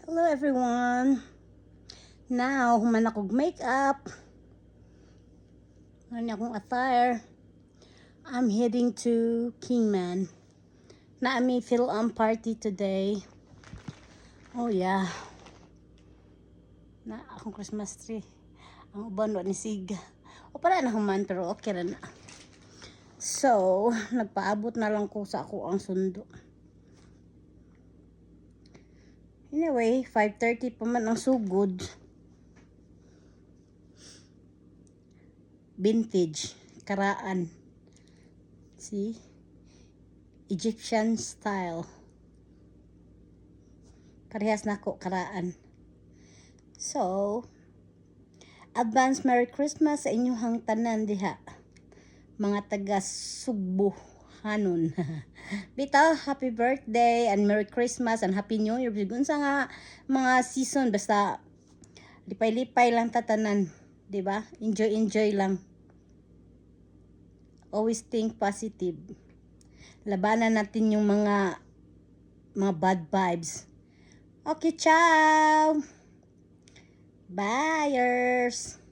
Hello everyone. Now, human akong makeup. Ano akong attire. I'm heading to Kingman. Naami film party today. Oh yeah. Na akong Christmas tree. Ang uban wa ni siga. O para na human pero okay ra na. So, nagpaabot na lang ko sa ako ang sundo. Anyway, 5:30 pa man ang sugod. Vintage, karaan. See? Egyptian style. Parehas na ko karaan. So, advance Merry Christmas sa inyong tanan diha. Mga taga Sugbo hanon. Bitaw, happy birthday and Merry Christmas and Happy New Year. Bigun sa nga mga season basta lipay-lipay lang tatanan, 'di ba? Enjoy lang. Always think positive. Labanan natin yung mga bad vibes. Okay, ciao. Buyers.